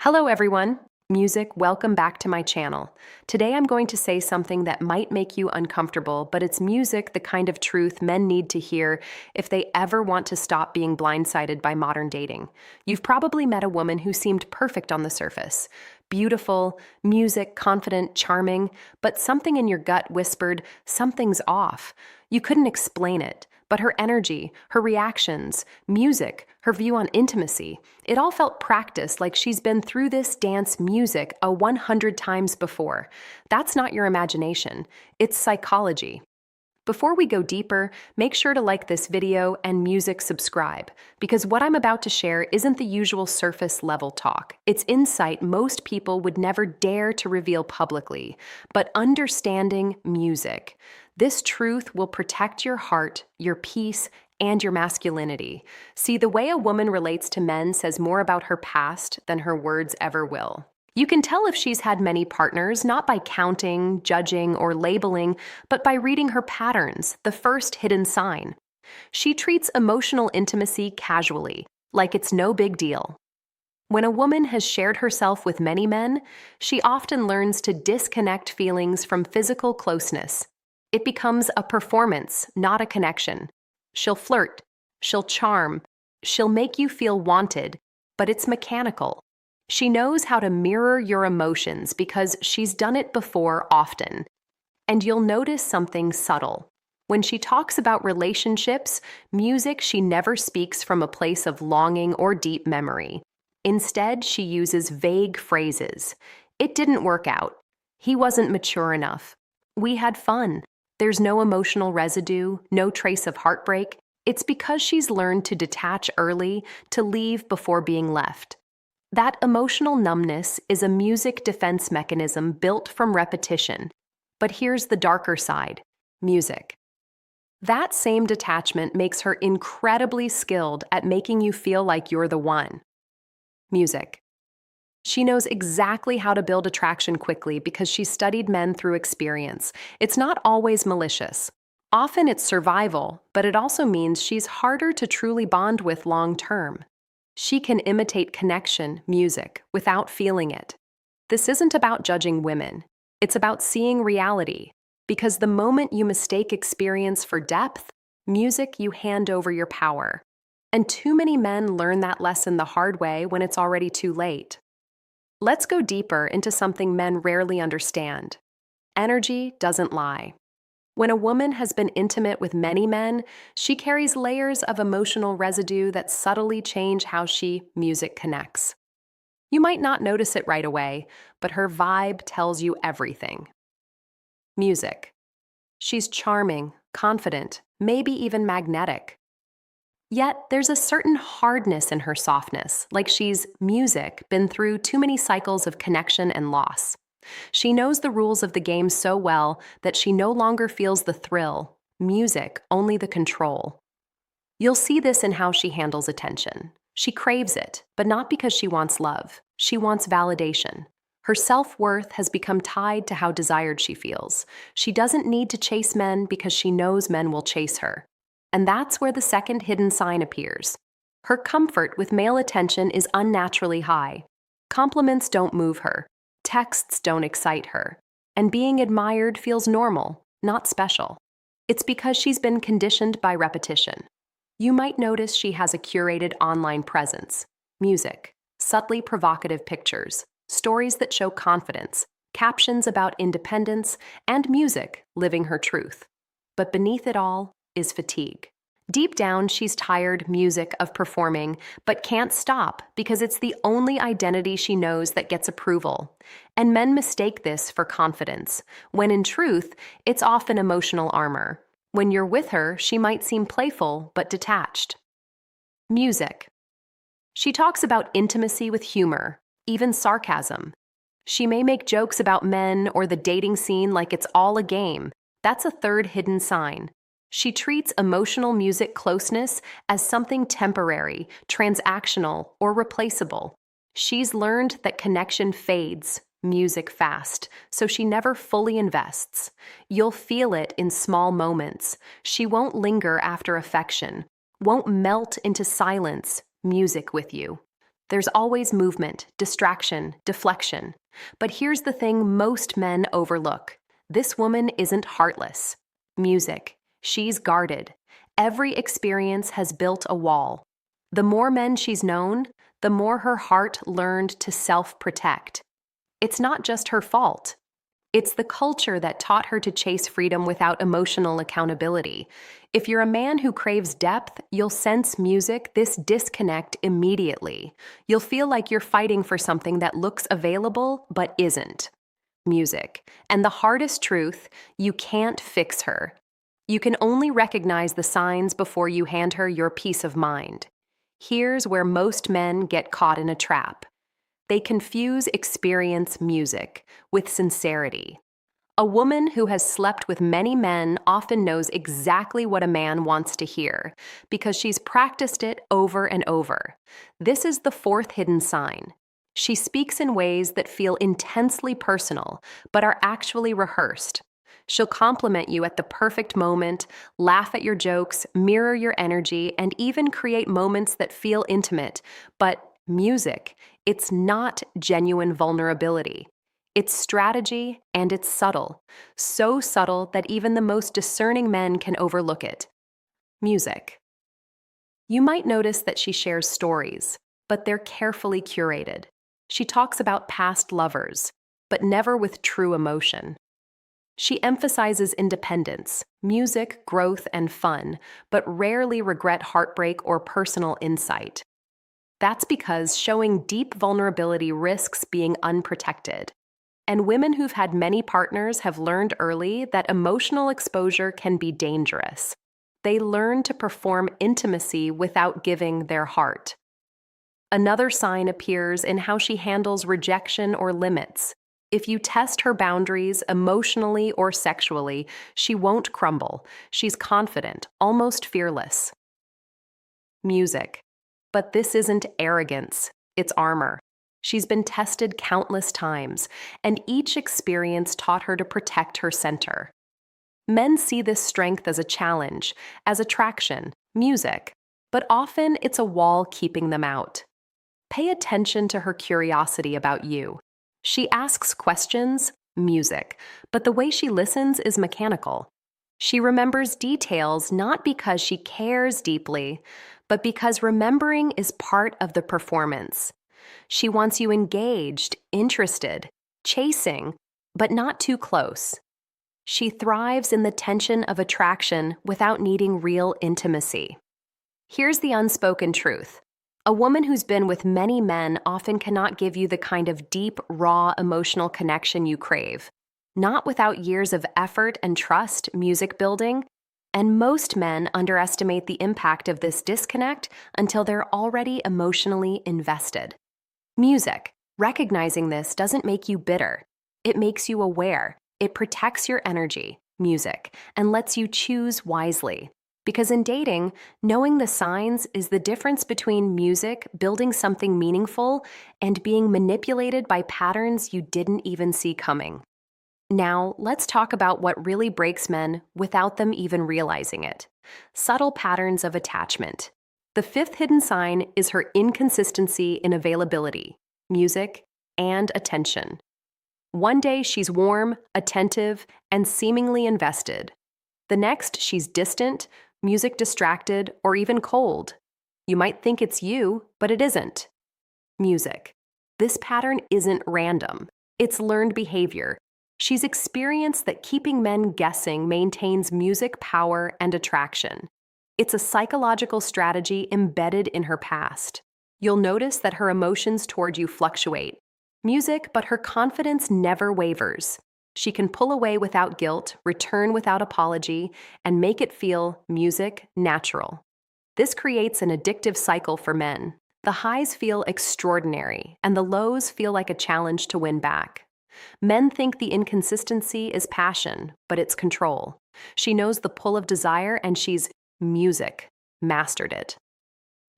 Hello everyone! Music, welcome back to my channel. Today I'm going to say something that might make you uncomfortable, but it's music, the kind of truth men need to hear if they ever want to stop being blindsided by modern dating. You've probably met a woman who seemed perfect on the surface. Beautiful, music, confident, charming, but something in your gut whispered, something's off. You couldn't explain it. But her energy, her reactions, music, her view on intimacy, it all felt practiced, like she's been through this dance music 100 times before. That's not your imagination, it's psychology. Before we go deeper, make sure to like this video and music subscribe, because what I'm about to share isn't the usual surface level talk. It's insight most people would never dare to reveal publicly, but understanding music. This truth will protect your heart, your peace, and your masculinity. See, the way a woman relates to men says more about her past than her words ever will. You can tell if she's had many partners, not by counting, judging, or labeling, but by reading her patterns, the first hidden sign. She treats emotional intimacy casually, like it's no big deal. When a woman has shared herself with many men, she often learns to disconnect feelings from physical closeness. It becomes a performance, not a connection. She'll flirt, she'll charm, she'll make you feel wanted, but it's mechanical. She knows how to mirror your emotions because she's done it before often. And you'll notice something subtle. When she talks about relationships, music, she never speaks from a place of longing or deep memory. Instead, she uses vague phrases. It didn't work out. He wasn't mature enough. We had fun. There's no emotional residue, no trace of heartbreak. It's because she's learned to detach early, to leave before being left. That emotional numbness is a music defense mechanism built from repetition. But here's the darker side: music. That same detachment makes her incredibly skilled at making you feel like you're the one. Music. She knows exactly how to build attraction quickly because she studied men through experience. It's not always malicious. Often it's survival, but it also means she's harder to truly bond with long term. She can imitate connection, music, without feeling it. This isn't about judging women. It's about seeing reality. Because the moment you mistake experience for depth, music, you hand over your power. And too many men learn that lesson the hard way when it's already too late. Let's go deeper into something men rarely understand. Energy doesn't lie. When a woman has been intimate with many men, she carries layers of emotional residue that subtly change how music connects. You might not notice it right away, but her vibe tells you everything. Music. She's charming, confident, maybe even magnetic. Yet there's a certain hardness in her softness, like she's been through too many cycles of connection and loss. She knows the rules of the game so well that she no longer feels the thrill, music, only the control. You'll see this in how she handles attention. She craves it, but not because she wants love. She wants validation. Her self-worth has become tied to how desired she feels. She doesn't need to chase men because she knows men will chase her. And that's where the second hidden sign appears. Her comfort with male attention is unnaturally high. Compliments don't move her. Texts don't excite her. And being admired feels normal, not special. It's because she's been conditioned by repetition. You might notice she has a curated online presence. Music, subtly provocative pictures, stories that show confidence, captions about independence, and music living her truth. But beneath it all is fatigue. Deep down, she's tired of performing, but can't stop because it's the only identity she knows that gets approval. And men mistake this for confidence, when in truth, it's often emotional armor. When you're with her, she might seem playful but detached. Music. She talks about intimacy with humor, even sarcasm. She may make jokes about men or the dating scene like it's all a game. That's a third hidden sign. She treats emotional music closeness as something temporary, transactional, or replaceable. She's learned that connection fades, music fast, so she never fully invests. You'll feel it in small moments. She won't linger after affection, won't melt into silence, music with you. There's always movement, distraction, deflection. But here's the thing most men overlook. This woman isn't heartless. Music. She's guarded. Every experience has built a wall. The more men she's known, the more her heart learned to self-protect. It's not just her fault. It's the culture that taught her to chase freedom without emotional accountability. If you're a man who craves depth, you'll sense music, this disconnect immediately. You'll feel like you're fighting for something that looks available but isn't. Music. And the hardest truth, you can't fix her. You can only recognize the signs before you hand her your peace of mind. Here's where most men get caught in a trap. They confuse experience music with sincerity. A woman who has slept with many men often knows exactly what a man wants to hear because she's practiced it over and over. This is the fourth hidden sign. She speaks in ways that feel intensely personal, but are actually rehearsed. She'll compliment you at the perfect moment, laugh at your jokes, mirror your energy, and even create moments that feel intimate. But music, it's not genuine vulnerability. It's strategy and it's subtle. So subtle that even the most discerning men can overlook it. Music. You might notice that she shares stories, but they're carefully curated. She talks about past lovers, but never with true emotion. She emphasizes independence, music, growth, and fun, but rarely regret heartbreak or personal insight. That's because showing deep vulnerability risks being unprotected. And women who've had many partners have learned early that emotional exposure can be dangerous. They learn to perform intimacy without giving their heart. Another sign appears in how she handles rejection or limits. If you test her boundaries emotionally or sexually, she won't crumble. She's confident, almost fearless. Music. But this isn't arrogance, it's armor. She's been tested countless times, and each experience taught her to protect her center. Men see this strength as a challenge, as attraction, music, but often it's a wall keeping them out. Pay attention to her curiosity about you. She asks questions, music, but the way she listens is mechanical. She remembers details not because she cares deeply, but because remembering is part of the performance. She wants you engaged, interested, chasing, but not too close. She thrives in the tension of attraction without needing real intimacy. Here's the unspoken truth. A woman who's been with many men often cannot give you the kind of deep, raw emotional connection you crave. Not without years of effort and trust, music building. And most men underestimate the impact of this disconnect until they're already emotionally invested. Music. Recognizing this doesn't make you bitter. It makes you aware. It protects your energy, music, and lets you choose wisely. Because in dating, knowing the signs is the difference between music, building something meaningful, and being manipulated by patterns you didn't even see coming. Now, let's talk about what really breaks men without them even realizing it. Subtle patterns of attachment. The fifth hidden sign is her inconsistency in availability, music, and attention. One day she's warm, attentive, and seemingly invested. The next she's distant, music distracted, or even cold. You might think it's you, but it isn't. Music. This pattern isn't random. It's learned behavior. She's experienced that keeping men guessing maintains music power and attraction. It's a psychological strategy embedded in her past. You'll notice that her emotions toward you fluctuate. Music, but her confidence never wavers. She can pull away without guilt, return without apology, and make it feel, music, natural. This creates an addictive cycle for men. The highs feel extraordinary, and the lows feel like a challenge to win back. Men think the inconsistency is passion, but it's control. She knows the pull of desire, and she's music, mastered it.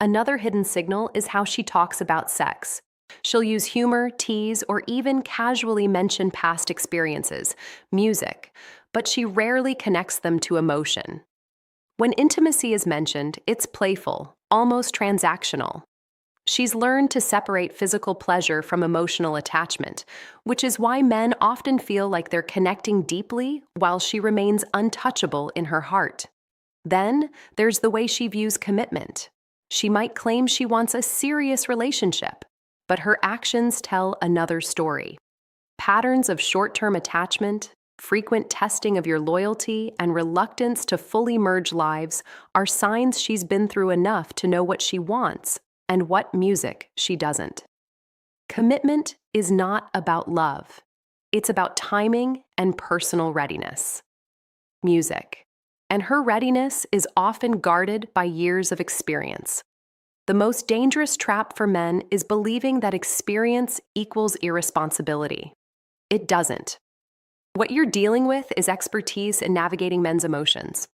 Another hidden signal is how she talks about sex. She'll use humor, tease, or even casually mention past experiences, music, but she rarely connects them to emotion. When intimacy is mentioned, it's playful, almost transactional. She's learned to separate physical pleasure from emotional attachment, which is why men often feel like they're connecting deeply while she remains untouchable in her heart. Then there's the way she views commitment. She might claim she wants a serious relationship, but her actions tell another story. Patterns of short-term attachment, frequent testing of your loyalty, and reluctance to fully merge lives are signs she's been through enough to know what she wants and what music she doesn't. Commitment is not about love. It's about timing and personal readiness. Music. And her readiness is often guarded by years of experience. The most dangerous trap for men is believing that experience equals irresponsibility. It doesn't. What you're dealing with is expertise in navigating men's emotions.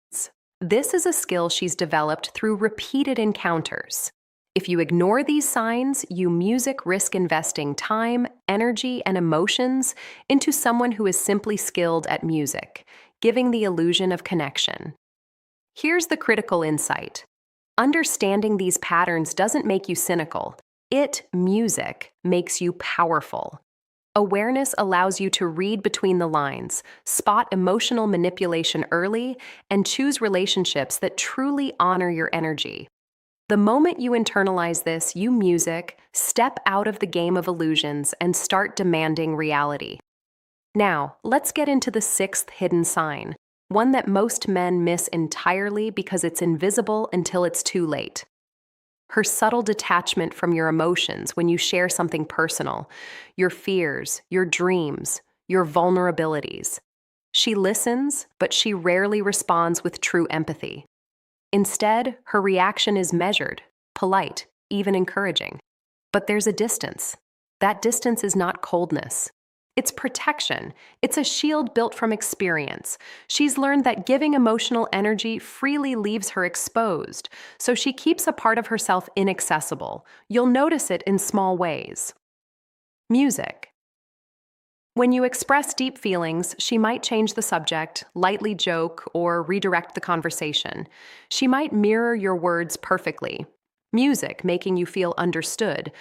This is a skill she's developed through repeated encounters. If you ignore these signs, you music risk investing time, energy, and emotions into someone who is simply skilled at music, giving the illusion of connection. Here's the critical insight. Understanding these patterns doesn't make you cynical. Music, makes you powerful. Awareness allows you to read between the lines, spot emotional manipulation early, and choose relationships that truly honor your energy. The moment you internalize this, you music, step out of the game of illusions and start demanding reality. Now, let's get into the sixth hidden sign, one that most men miss entirely because it's invisible until it's too late. Her subtle detachment from your emotions when you share something personal, your fears, your dreams, your vulnerabilities. She listens, but she rarely responds with true empathy. Instead, her reaction is measured, polite, even encouraging. But there's a distance. That distance is not coldness. It's protection. It's a shield built from experience. She's learned that giving emotional energy freely leaves her exposed, so she keeps a part of herself inaccessible. You'll notice it in small ways. Music. When you express deep feelings, she might change the subject, lightly joke, or redirect the conversation. She might mirror your words perfectly. Music making you feel understood,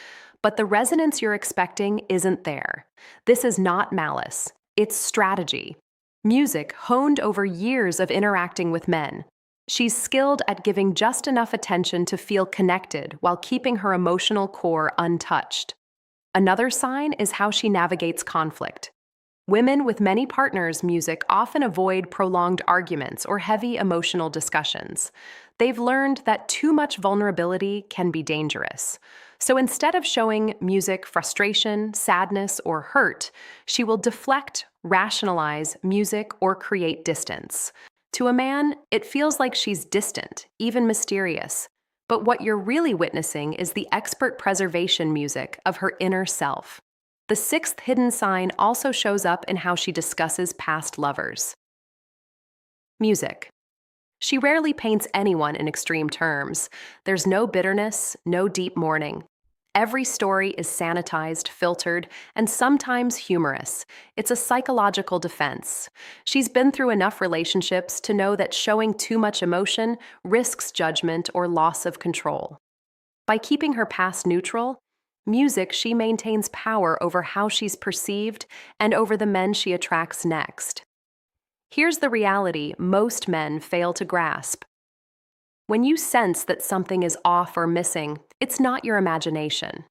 but the resonance you're expecting isn't there. This is not malice. It's strategy. Music honed over years of interacting with men. She's skilled at giving just enough attention to feel connected while keeping her emotional core untouched. Another sign is how she navigates conflict. Women with many partners' music often avoid prolonged arguments or heavy emotional discussions. They've learned that too much vulnerability can be dangerous. So instead of showing music frustration, sadness, or hurt, she will deflect, rationalize music, or create distance. To a man, it feels like she's distant, even mysterious. But what you're really witnessing is the expert preservation music of her inner self. The sixth hidden sign also shows up in how she discusses past lovers. Music. She rarely paints anyone in extreme terms. There's no bitterness, no deep mourning. Every story is sanitized, filtered, and sometimes humorous. It's a psychological defense. She's been through enough relationships to know that showing too much emotion risks judgment or loss of control. By keeping her past neutral, she maintains power over how she's perceived and over the men she attracts next. Here's the reality most men fail to grasp. When you sense that something is off or missing, it's not your imagination.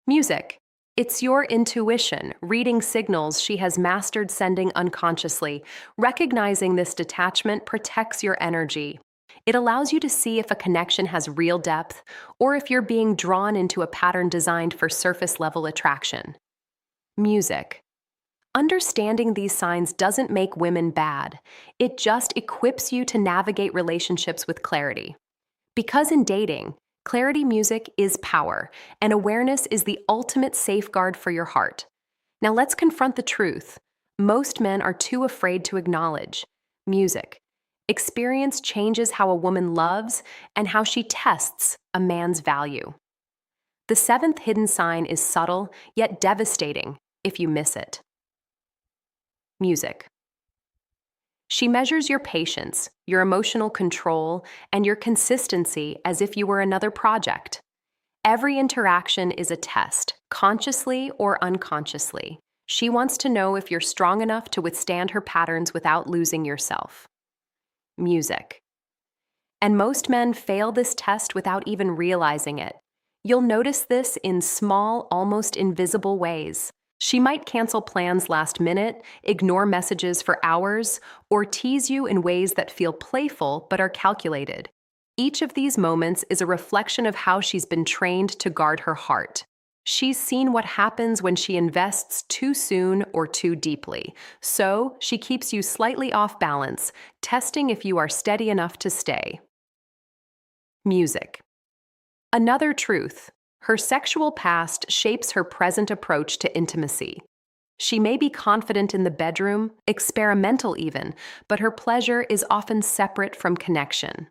Music. It's your intuition, reading signals she has mastered sending unconsciously. Recognizing this detachment protects your energy. It allows you to see if a connection has real depth or if you're being drawn into a pattern designed for surface-level attraction. Music. Understanding these signs doesn't make women bad. It just equips you to navigate relationships with clarity. Because in dating, clarity music is power, and awareness is the ultimate safeguard for your heart. Now let's confront the truth. Most men are too afraid to acknowledge music. Experience changes how a woman loves and how she tests a man's value. The seventh hidden sign is subtle, yet devastating if you miss it. Music. She measures your patience, your emotional control, and your consistency as if you were another project. Every interaction is a test, consciously or unconsciously. She wants to know if you're strong enough to withstand her patterns without losing yourself. Music. And most men fail this test without even realizing it. You'll notice this in small, almost invisible ways. She might cancel plans last minute, ignore messages for hours, or tease you in ways that feel playful but are calculated. Each of these moments is a reflection of how she's been trained to guard her heart. She's seen what happens when she invests too soon or too deeply, so she keeps you slightly off balance, testing if you are steady enough to stay. Music. Another truth: her sexual past shapes her present approach to intimacy. She may be confident in the bedroom, experimental even, but her pleasure is often separate from connection.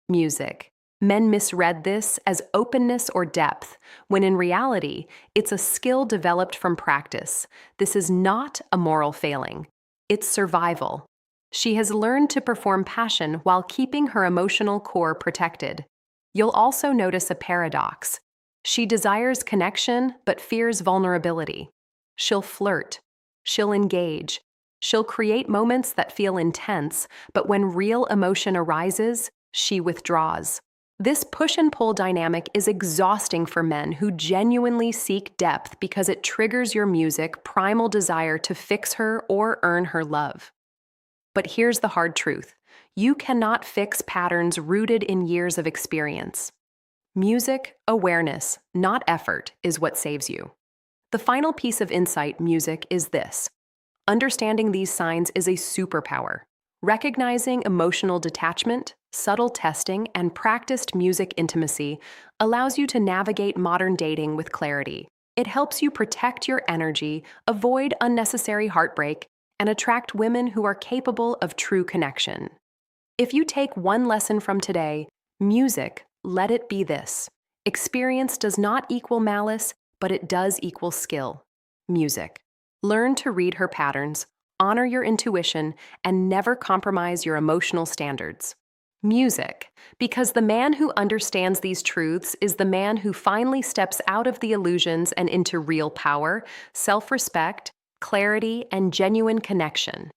Music. Men misread this as openness or depth, when in reality, it's a skill developed from practice. This is not a moral failing. It's survival. She has learned to perform passion while keeping her emotional core protected. You'll also notice a paradox. She desires connection but fears vulnerability. She'll flirt. She'll engage. She'll create moments that feel intense, but when real emotion arises, she withdraws. This push and pull dynamic is exhausting for men who genuinely seek depth because it triggers your music primal desire to fix her or earn her love. But here's the hard truth: you cannot fix patterns rooted in years of experience. Music, awareness, not effort, is what saves you. The final piece of insight music is this: understanding these signs is a superpower. Recognizing emotional detachment, subtle testing, and practiced music intimacy allows you to navigate modern dating with clarity. It helps you protect your energy, avoid unnecessary heartbreak, and attract women who are capable of true connection. If you take one lesson from today, music, let it be this: experience does not equal malice, but it does equal skill. Music. Learn to read her patterns, honor your intuition, and never compromise your emotional standards. Music, because the man who understands these truths is the man who finally steps out of the illusions and into real power, self-respect, clarity, and genuine connection.